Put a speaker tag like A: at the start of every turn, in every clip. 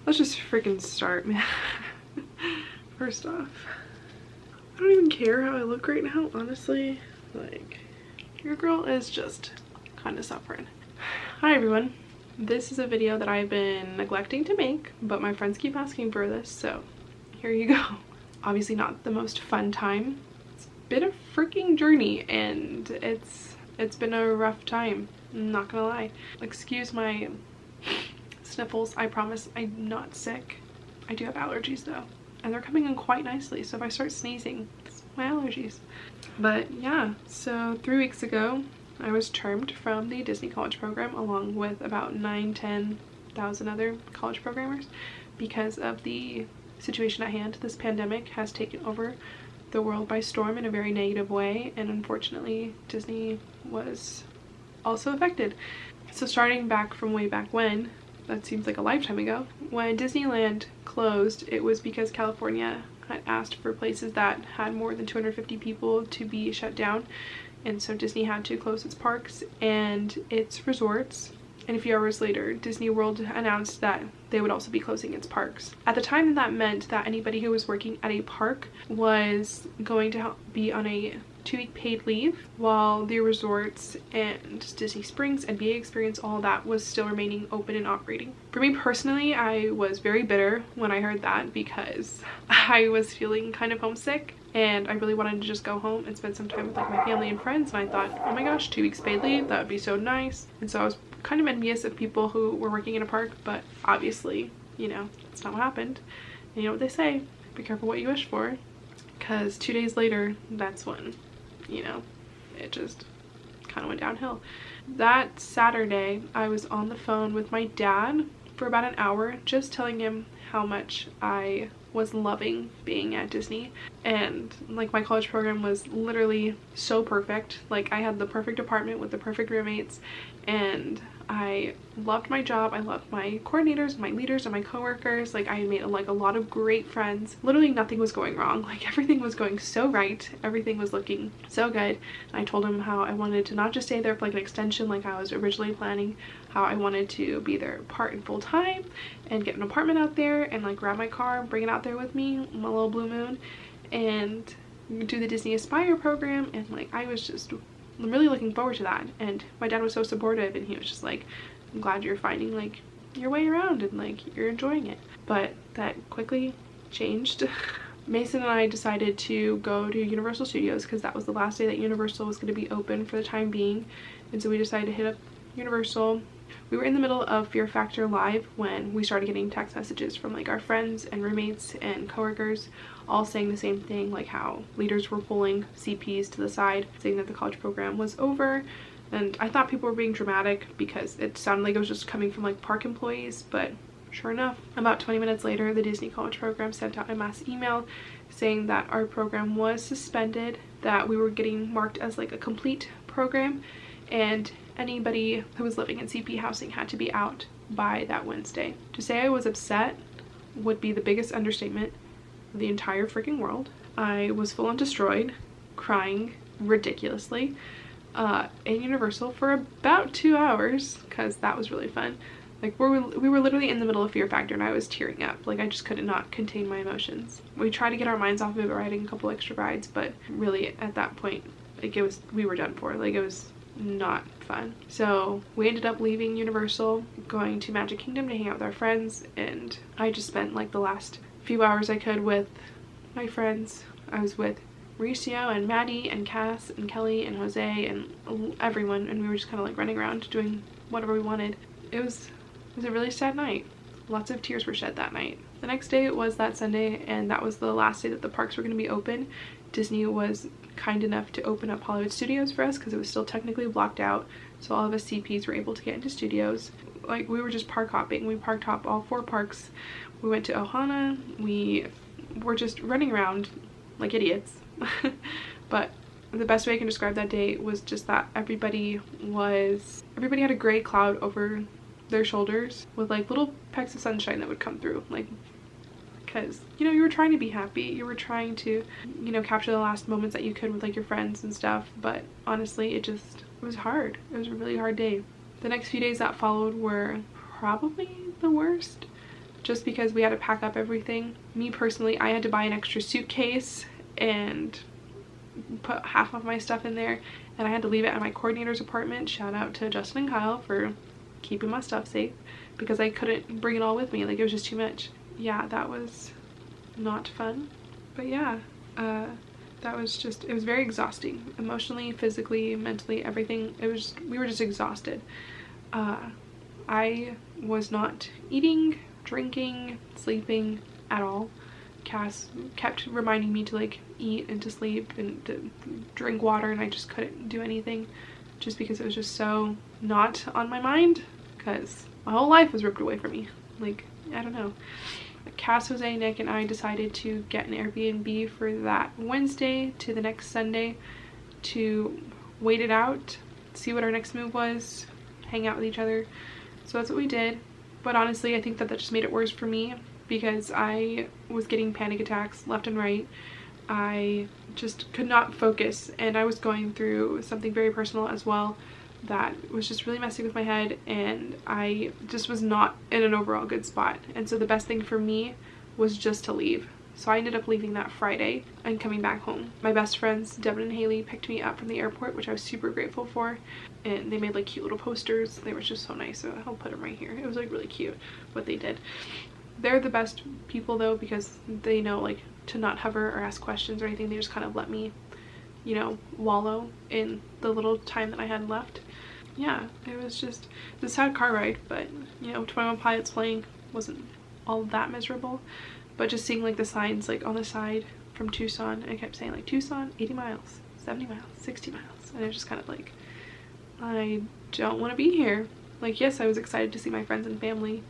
A: Let's just freaking start, man. First off, I don't even care how I look right now, honestly. Like, your girl is just kind of suffering. Hi everyone. This is a video that I've been neglecting to make, but my friends keep asking for this, so here you go. Obviously not the most fun time. It's been a freaking journey and it's been a rough time. I'm not gonna lie. Excuse my sniffles. I promise I'm not sick. I do have allergies though, and they're coming in quite nicely, so if I start sneezing, it's my allergies. But yeah, so 3 weeks ago I was termed from the Disney college program along with about 10,000 other college programmers because of the situation at hand. This pandemic has taken over the world by storm in a very negative way, and unfortunately Disney was also affected. So starting back from way back when, that seems like a lifetime ago, when Disneyland closed, it was because California had asked for places that had more than 250 people to be shut down, and so Disney had to close its parks and its resorts. And a few hours later, Disney World announced that they would also be closing its parks. At the time, that meant that anybody who was working at a park was going to be on a 2-week paid leave, while the resorts and Disney Springs and BA Experience, all that was still remaining open and operating. For me personally, I was very bitter when I heard that because I was feeling kind of homesick and I really wanted to just go home and spend some time with like my family and friends, and I thought, oh my gosh, 2 weeks paid leave, that would be so nice. And so I was kind of envious of people who were working in a park, but obviously, you know, that's not what happened. And you know what they say, be careful what you wish for, because 2 days later, that's when, you know, it just kind of went downhill. That Saturday, I was on the phone with my dad for about an hour, just telling him how much I was loving being at Disney, and like my college program was literally so perfect. Like I had the perfect apartment with the perfect roommates, and I loved my job. I loved my coordinators, my leaders, and my coworkers. Like I had made like a lot of great friends. Literally nothing was going wrong. Like everything was going so right. Everything was looking so good. And I told him how I wanted to not just stay there for like an extension like I was originally planning, how I wanted to be there part and full time and get an apartment out there and like grab my car, bring it out there with me, my little blue moon, and do the Disney Aspire program. And like I was just really looking forward to that, and my dad was so supportive, and he was just like, I'm glad you're finding like your way around and like you're enjoying it. But that quickly changed. Mason and I decided to go to Universal Studios because that was the last day that Universal was going to be open for the time being, and so we decided to hit up Universal. We were in the middle of Fear Factor Live when we started getting text messages from like our friends and roommates and coworkers all saying the same thing, like how leaders were pulling CPs to the side saying that the college program was over. And I thought people were being dramatic because it sounded like it was just coming from like park employees, but sure enough, about 20 minutes later, the Disney college program sent out a mass email saying that our program was suspended, that we were getting marked as like a complete program, and anybody who was living in CP housing had to be out by that Wednesday. To say I was upset would be the biggest understatement of the entire freaking world. I was full on destroyed, crying ridiculously in Universal for about 2 hours because that was really fun. Like we were literally in the middle of Fear Factor and I was tearing up. Like I just could not contain my emotions. We tried to get our minds off of it riding a couple extra rides, but really at that point, like we were done for. Like it was not fun. So we ended up leaving Universal, going to Magic Kingdom to hang out with our friends, and I just spent like the last few hours I could with my friends. I was with Mauricio and Maddie and Cass and Kelly and Jose and everyone, and we were just kind of like running around doing whatever we wanted. It was a really sad night. Lots of tears were shed that night. The next day was that Sunday, and that was the last day that the parks were going to be open. Disney was kind enough to open up Hollywood Studios for us because it was still technically blocked out, so all of us CPs were able to get into studios. Like we were just park hopping. We park hopped all 4 parks. We went to Ohana. We were just running around like idiots. But the best way I can describe that day was just that everybody had a gray cloud over their shoulders with like little pecks of sunshine that would come through, like because you know you were trying to be happy, you were trying to, you know, capture the last moments that you could with like your friends and stuff. But honestly, it was hard. It was a really hard day. The next few days that followed were probably the worst just because we had to pack up everything. Me personally, I had to buy an extra suitcase and put half of my stuff in there, and I had to leave it at my coordinator's apartment. Shout out to Justin and Kyle for keeping my stuff safe, because I couldn't bring it all with me. Like, it was just too much. Yeah, that was not fun. But yeah, that was just, it was very exhausting, emotionally, physically, mentally, everything. It was, we were just exhausted. I was not eating, drinking, sleeping at all. Cass kept reminding me to like eat and to sleep and to drink water, and I just couldn't do anything just because it was just so not on my mind, because my whole life was ripped away from me. Like, I don't know. Cass, Jose, Nick, and I decided to get an Airbnb for that Wednesday to the next Sunday to wait it out, see what our next move was, hang out with each other. So that's what we did. But honestly, I think that just made it worse for me, because I was getting panic attacks left and right. I just could not focus, and I was going through something very personal as well that was just really messing with my head, and I just was not in an overall good spot. And so the best thing for me was just to leave. So I ended up leaving that Friday and coming back home. My best friends, Devin and Haley, picked me up from the airport, which I was super grateful for. And they made like cute little posters. They were just so nice. So I'll put them right here. It was like really cute what they did. They're the best people though, because they know like to not hover or ask questions or anything. They just kind of let me, you know, wallow in the little time that I had left. Yeah, it was just a sad car ride, but you know, 21 Pilots playing wasn't all that miserable. But just seeing like the signs like on the side from Tucson, I kept saying like Tucson 80 miles, 70 miles, 60 miles, and it was just kind of like, I don't want to be here. Like, yes, I was excited to see my friends and family,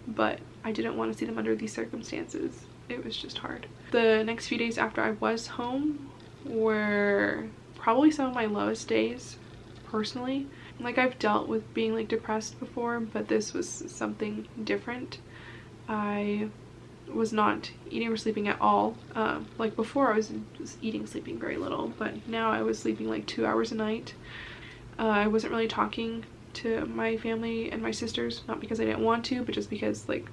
A: but I didn't want to see them under these circumstances. It was just hard. The next few days after I was home were probably some of my lowest days personally. Like, I've dealt with being like depressed before, but this was something different. I was not eating or sleeping at all. Like before I was eating, sleeping very little, but now I was sleeping like 2 hours a night. I wasn't really talking to my family and my sisters, not because I didn't want to, but just because like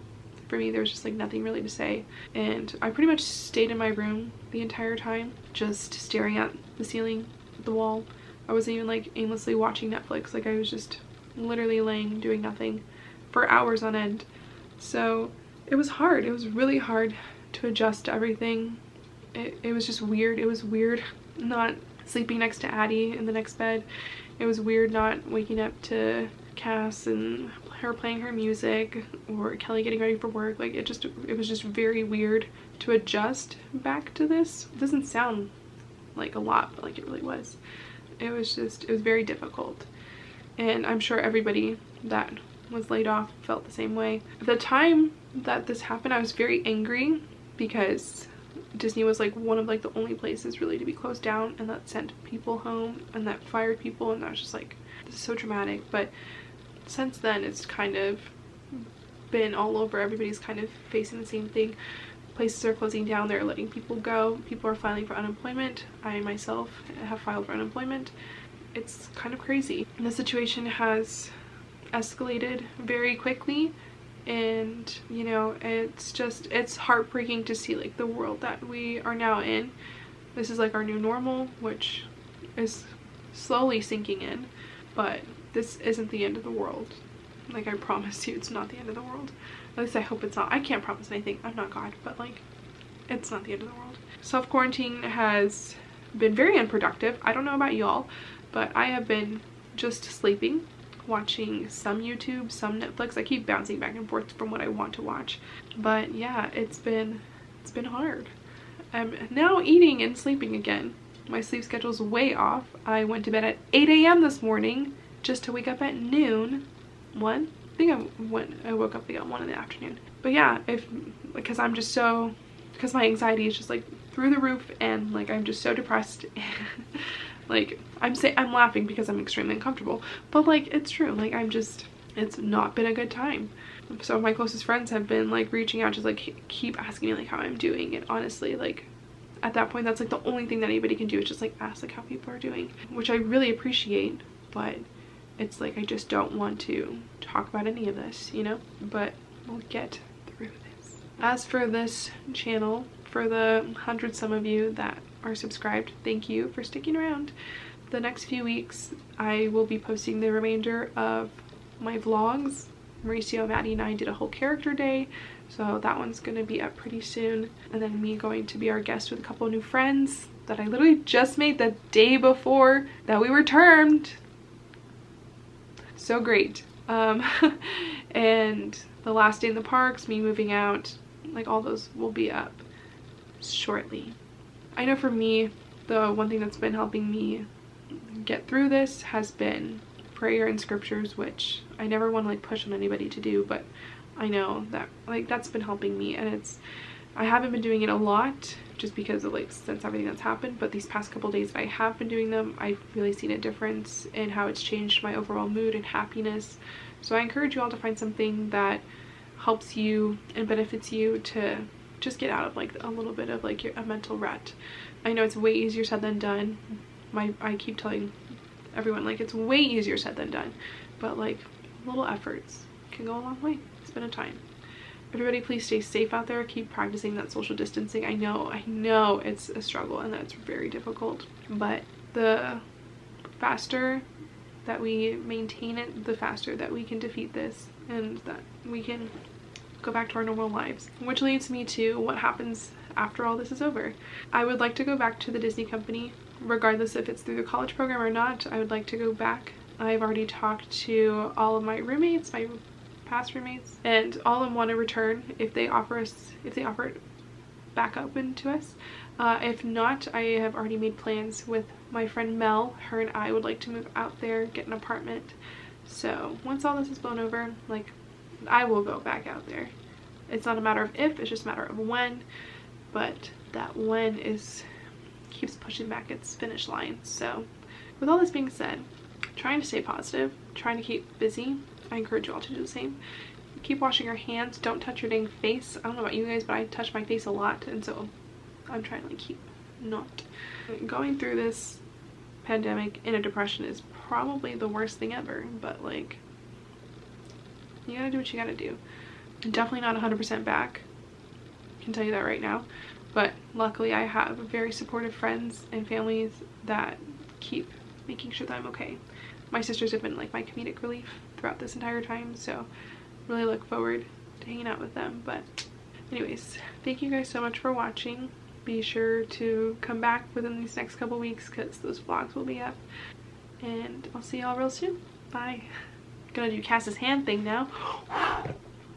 A: for me there was just like nothing really to say. And I pretty much stayed in my room the entire time, just staring at the ceiling, the wall. I wasn't even like aimlessly watching Netflix. Like, I was just literally laying doing nothing for hours on end. So it was hard. It was really hard to adjust to everything. It was just weird. It was weird not sleeping next to Addie in the next bed. It was weird not waking up to Cass and her playing her music, or Kelly getting ready for work. Like, it was just very weird to adjust back to this. It doesn't sound like a lot, but like it really was. It was very difficult. And I'm sure everybody that was laid off felt the same way. At the time that this happened, I was very angry because Disney was like one of like the only places really to be closed down, and that sent people home and that fired people, and I was just like, this is so dramatic. But since then it's kind of been all over. Everybody's kind of facing the same thing. Places are closing down, they're letting people go, people are filing for unemployment. I myself have filed for unemployment. It's kind of crazy. The situation has escalated very quickly, and you know, it's heartbreaking to see like the world that we are now in. This is like our new normal, which is slowly sinking in, but this isn't the end of the world. Like, I promise you, it's not the end of the world. At least I hope it's not. I can't promise anything, I'm not God, but like, it's not the end of the world. Self-quarantine has been very unproductive. I don't know about y'all, but I have been just sleeping, watching some YouTube, some Netflix. I keep bouncing back and forth from what I want to watch. But yeah, it's been hard. I'm now eating and sleeping again. My sleep schedule's way off. I went to bed at 8 a.m. this morning just to wake up at noon. I think I woke up at 1 in the afternoon. But yeah, because my anxiety is just like through the roof, and like I'm just so depressed. Like, I'm laughing because I'm extremely uncomfortable, but like, it's true. Like, it's not been a good time. So my closest friends have been like reaching out, just like keep asking me like how I'm doing, and honestly, like at that point, that's like the only thing that anybody can do is just like ask like how people are doing, which I really appreciate. But it's like, I just don't want to talk about any of this, you know. But we'll get through As for this channel, for the 100 some of you that are subscribed, thank you for sticking around. The next few weeks I will be posting the remainder of my vlogs. Mauricio, Maddie, and I did a whole character day, so that one's gonna be up pretty soon. And then me going to be our guest with a couple of new friends that I literally just made the day before that we were termed. So great. And the last day in the parks, me moving out, like all those will be up shortly. I know for me, the one thing that's been helping me get through this has been prayer and scriptures, which I never want to like push on anybody to do, but I know that like that's been helping me. And I haven't been doing it a lot just because of like since everything that's happened, but these past couple days I have been doing them. I've really seen a difference in how it's changed my overall mood and happiness. So I encourage you all to find something that helps you and benefits you to just get out of like a little bit of like a mental rut. I know it's way easier said than done. I keep telling everyone like it's way easier said than done, but like little efforts can go a long way. It's been a time. Everybody please stay safe out there. Keep practicing that social distancing. I know it's a struggle and that's very difficult, but the faster that we maintain it, the faster that we can defeat this and that we can go back to our normal lives. Which leads me to what happens after all this is over. I would like to go back to the Disney company, regardless if it's through the college program or not. I would like to go back. I've already talked to all of my roommates, my past roommates, and all of them want to return if they offer it back open to us. If not, I have already made plans with my friend Mel. Her and I would like to move out there, get an apartment. So once all this is blown over, like I will go back out there. It's not a matter of if, it's just a matter of when, but that when keeps pushing back its finish line. So with all this being said, trying to stay positive, trying to keep busy. I encourage you all to do the same. Keep washing your hands. Don't touch your dang face. I don't know about you guys, but I touch my face a lot, and so I'm trying to like keep not. Going through this pandemic in a depression is probably the worst thing ever, but like you gotta do what you gotta do. I'm definitely not 100% back. I can tell you that right now. But luckily I have very supportive friends and families that keep making sure that I'm okay. My sisters have been like my comedic relief throughout this entire time, so really look forward to hanging out with them. But anyways, thank you guys so much for watching. Be sure to come back within these next couple weeks because those vlogs will be up. And I'll see y'all real soon. Bye. Gonna do Cass's hand thing now.